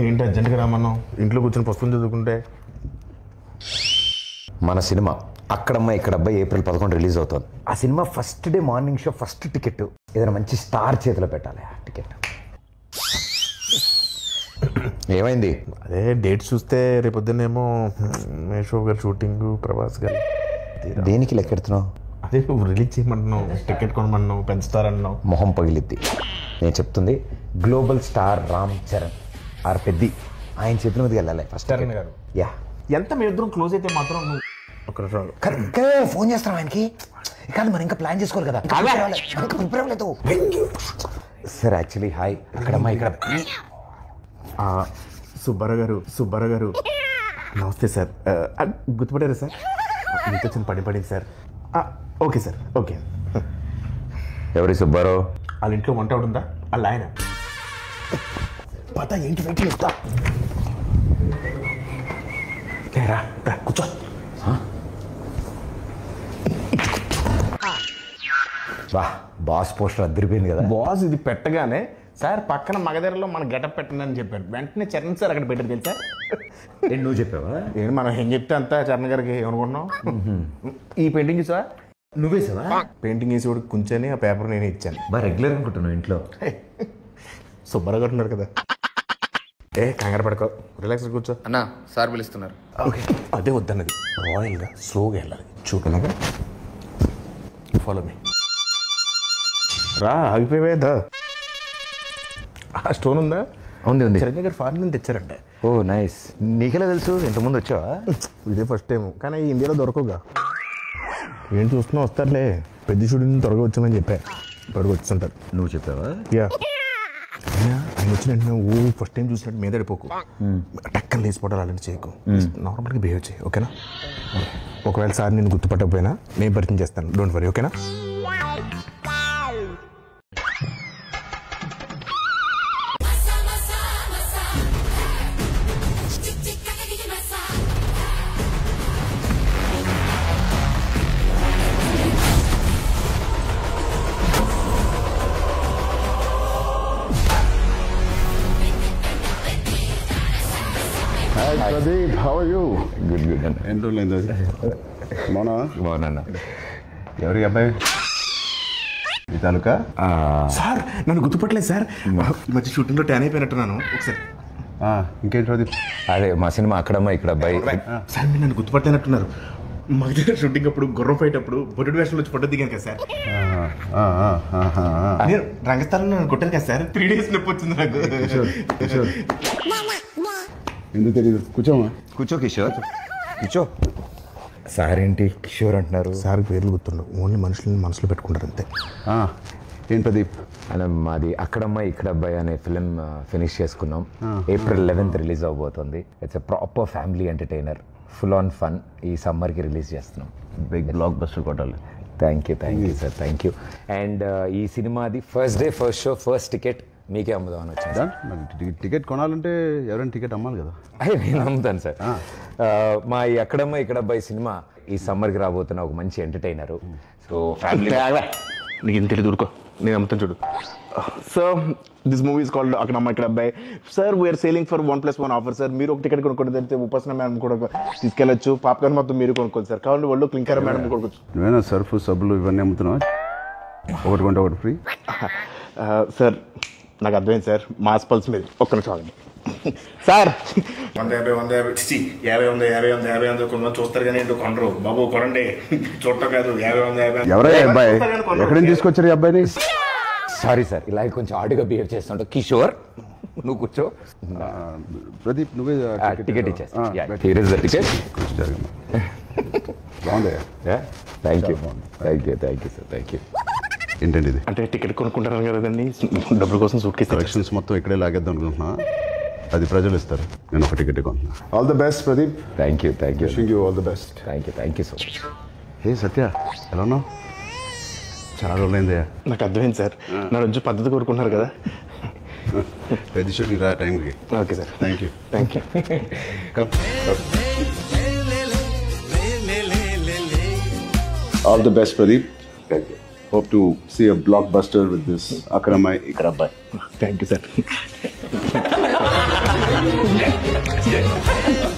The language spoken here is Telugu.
ఏంటి అర్జెంట్గా రామన్నావు? ఇంట్లో కూర్చొని పుస్తకం చదువుకుంటే. మన సినిమా అక్కడమ్మ ఇక్కడబ్బాయి ఏప్రిల్ 11 రిలీజ్ అవుతుంది. ఆ cinema first day morning show first ticket ఏదైనా మంచి స్టార్ చేతిలో పెట్టాలి. ఆ టికెట్ ఏమైంది? అదే డేట్ చూస్తే రేపొద్దునేమో మేషో గారు షూటింగ్, ప్రభాస్ గారు. దేనికి లెక్కెడుతున్నావు? అదే నువ్వు రిలీజ్ చేయమంటున్నావు, టికెట్ కొనమన్నావు, పెంచుతారన్నావు. మొహం పగిలిద్ది. నేను చెప్తుంది గ్లోబల్ స్టార్ రామ్ చరణ్ ఆర్ పెద్ది ఆయన చేతుల మీదకి వెళ్ళాలి ఫస్ట్. చరణ్ గారు యా ఎంత మీ ఇద్దరం క్లోజ్ అయితే మాత్రం నువ్వు ఒక ఫోన్ చేస్తాం ఆయనకి. కానీ మనం ఇంకా ప్లాన్ చేసుకోవాలి కదా. ప్రిపేర్ అవ్వలేదు సార్. యాక్చువల్లీ హాయ్ అక్కడమ్మా ఇక్కడ సుబ్బారావు గారు నమస్తే సార్. గుర్తుపడారా సార్? మీతో చిన్న పడింది సార్. Okay sir, okay. ఎవరి సుబ్బారావు? వాళ్ళ ఇంట్లో వంట ఉందా? వాళ్ళ ఆయన పతా ఏంటి వెయిట్ చేస్తా. కూర్చో. బాస్ పోస్టర్ అద్దరిపోయింది కదా. బాస్ ఇది పెట్టగానే సార్ పక్కన మగధరలో మన గెటప్ పెట్టండి అని చెప్పారు. వెంటనే చరణ్ సార్ అక్కడ పెట్టారు తెలుసా? నువ్వు చెప్పావా? ఏంటి మనం ఏం చెప్తే అంతా చరణ్ గారికి ఏమనుకుంటున్నావు? ఈ పెయింటింగ్ చూసా? నువ్వేసావా? పెయింటింగ్ వేసి కూడా కూర్చొని ఆ పేపర్ నేను ఇచ్చాను. రెగ్యులర్ అనుకుంటున్నావు ఇంట్లో. సుబ్బారావు గారు ఉన్నారు కదా. కంగారు పడుకో, రిలాక్స్ కూర్చో. అన్నా సార్ పిలుస్తున్నారు. ఓకే అదే వద్దన్నది. రాయల్గా స్లోగా వెళ్ళాలి. చూపలాగా ఫాలో మీ. రా ఆగిపోయేదా? స్టోన్ ఉందా? ఉంది. చిరంజీవి గారు ఫారెన్ నుంచి తెచ్చారంటే. ఓ నైస్. నీకెలా తెలుసు? ఇంతకుముందు వచ్చావా? ఇదే ఫస్ట్ టైం, కానీ ఇండియాలో దొరకవుగా. ఏం చూస్తున్నావు? వస్తారులే, పెద్ద షూటింగ్ త్వరగా వచ్చామని చెప్పా. త్వరగా వచ్చుంటారు. నువ్వు చెప్పావా? యా. ఆయన వచ్చిన వెంటనే ఫస్ట్ టైం చూసినట్టు మీద పడిపోకు, టక్కన లేచిపోవడాలు అలాంటి చేయకు. నార్మల్గా బిహేవ్ చేయి, ఓకేనా? ఒకవేళ సార్ నేను గుర్తుపట్టకపోయినా నేను పరిచయం చేస్తాను, డోంట్ వరీ, ఓకేనా? Pradeep, how are you? Good అన్న. ఏంటో లేదు బాగున్నా. ఎవరి అబ్బాయి? ఈ తాలూకా? సార్ నన్ను గుర్తుపట్టలేదు సార్. ఈ మధ్య షూటింగ్లో ట్యాన్ అయిపోయినట్టున్నాను. ఒకసారి ఇంకేంటి ప్రదీప్? అదే మా సినిమా అక్కడమ్మా ఇక్కడ అబ్బాయి. సార్ మీరు నన్ను గుర్తుపట్టలేనట్టున్నారు. మా దగ్గర షూటింగ్ అప్పుడు గుర్రం ఫైట్ అప్పుడు బొడ్డు వేషంలో వచ్చి ఫోటో దిగాను కదా సార్. నేను రంగస్థలంలో నన్ను కొట్టాను కదా సార్. 3 days నొప్పి వచ్చింది నాకు. ఎందుకు తెలియదు? కూర్చోమా. కూర్చో కిషోర్, కూర్చో. సార్ ఏంటి కిషోర్ అంటున్నారు? సార్ పేర్లు గుర్తుండవు, ఓన్లీ మనుషులను మనసులో పెట్టుకుంటారు అంతే. ఏం ప్రదీప్? అలా మాది అక్కడమ్మ ఇక్కడ అబ్బాయి అనే ఫిలిం ఫినిష్ చేసుకున్నాం. April 11th రిలీజ్ అవబోతుంది. It's a proper family entertainer, full on fun. ఈ సమ్మర్కి రిలీజ్ చేస్తున్నాం. బిగ్ బ్లాక్ బస్టర్ కొట్టాలి. Thank you sir, thank you. And ఈ సినిమాది first day first show first ticket మీకే అమ్ముదామని వచ్చింది. టికెట్ కొనాలంటే ఎవరైనా టికెట్ అమ్మాలి కదా. అదే నేను అమ్ముతాను సార్. మా ఈ అక్కడమ్మ ఇక్కడ అబ్బాయి సినిమా ఈ సమ్మర్కి రాబోతున్న ఒక మంచి ఎంటర్టైనర్. సో ఫ్యామిలీ నీకు ఇంత తెలియదు, ఊరుకో, నేను అమ్ముతాను చూడు. So this movie is called Akkadamma Ikkada Abbayi. Sir we're selling for 1+1 offer sir. మీరు ఒక టికెట్ కొనుక్కోండి, తెలిస్తే ఉపాసన మేడం కూడా తీసుకెళ్ళచ్చు. పాప్కార్న్ మొత్తం మీరు కొనుక్కోండి సార్. కావాలంటే వాళ్ళు క్లింకర్ మేడం కొనుక్కోవచ్చు. నువ్వేనా సర్ఫ్ సబ్బులు ఇవన్నీ అమ్ముతున్నావు? ఒకటి కొంటే ఒకటి ఫ్రీ. సార్ నాకు అర్థమైంది సార్, మాస్ పల్స్ మీద ఒక్క నిమిషం ఆగండి సార్. 150 కొంతమంది చూస్తారు కానీ ఏంటో కొనరు. బాబు కొనండి, చూడటం కాదు. 50 ఎవరై అబ్బాయి? ఎక్కడి నుంచి తీసుకొచ్చారు ఈ అబ్బాయిని? సారీ సార్, ఇలా కొంచెం ఆడుగా బిహేవ్ చేస్తుంటా. కిషోర్ నువ్వు కూర్చో. ప్రదీప్ నువ్వే టికెట్ ఇచ్చేస్తా. బాగుంది. Thank you sir, thank you. ఏంటండి ఇది? అంటే టికెట్ కొనుక్కుంటారు కదండి, డబ్బుల కోసం సూట్ కేసు కలెక్షన్స్ మొత్తం ఇక్కడే లాగేద్దాం అనుకుంటున్నా. అది ప్రజలు ఇస్తారు, నేను ఒక టికెట్ కొంటున్నా. All the best Pradeep. Thank you wishing you all the best. Thank you so much. Hey Satya, ఎలా ఉన్నావు? చాలా రోజులైంది. నాకు అర్థమైంది సార్, నా రోజు పద్ధతి కోరుకుంటున్నారు కదా. పెద్ద షూటింగ్ రా టైంకి. Okay sir, thank you. All the best, Pradeep. Thank you. Hope to see a blockbuster with this Akramai Ikrabbai. Thank you, sir. Yeah.